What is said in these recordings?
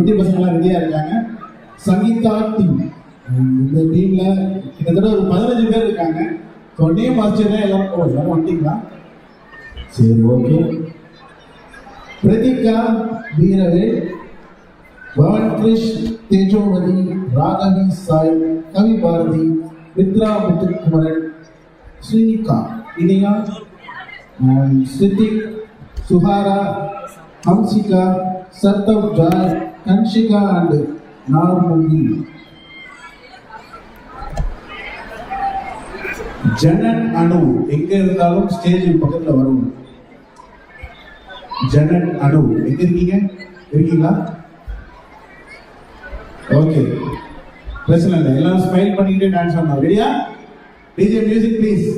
குட்டி பசங்களாம் ரெடியா இருக்காங்க. சங்கீதா டீம், இந்த டீம்ல கிட்டத்தட்ட ஒரு 15 பேர் இருக்காங்க. நேம் ஆச்சரியா எல்லாரும் வந்துட்டீங்களா? சரி, ஓகே. பிரதிகா, வீரவேல், பவன் கிருஷ், தேஜோவதி, ராகவி சாய், கவி பாரதி, மித்ரா முத்துக்குமரன், ஸ்ரீனிகா, இனியா, ஸ்ருதிக், சுஹாரா, ஹம்சிகா, சர்தவ் ஜாய், கன்ஷிகா அண்ட் நார்முங்கி. ஜனன் அனு எங்க இருந்தாலும் ஸ்டேஜ் பக்கத்துல வரும். ஜனன் அனு எங்க இருக்கீங்க? இருக்கீங்களா? ஓகே, பிரச்சனை இல்லை. எல்லாரும் ஸ்மைல் பண்ணிக்கிட்டே டான்ஸ் ஆடணும். ரெடியா? DJ music please.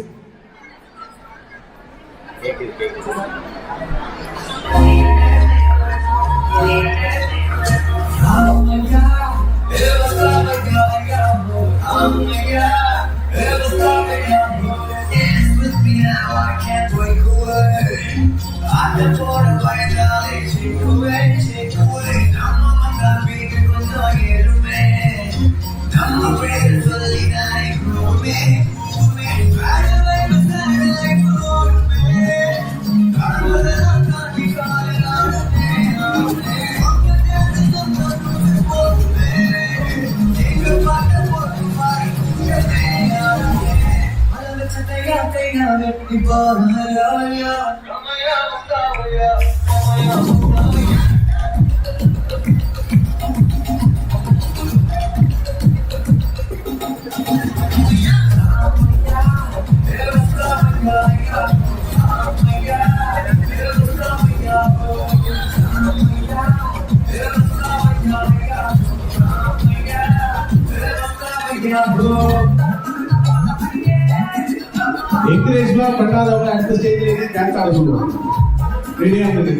என்கரேஜ்லாம் பண்ணாதவங்க அடுத்த ஸ்டேஜ்ல டான்ஸ் ஆட சொல்லுவாங்க. ரெடியா இருக்கு?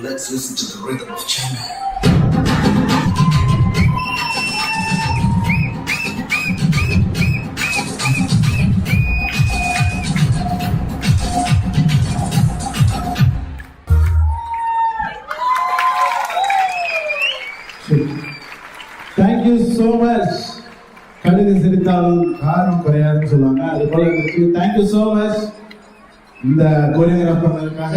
Let's listen to the rhythm of China. Thank you so much. கழுகு சிரித்தாலும் காரணம் குறையாதுன்னு சொல்லுவாங்க. அது போல இருந்துச்சு. Thank you so much இந்த கோரியோகிராஃப் பண்ணதுக்காக.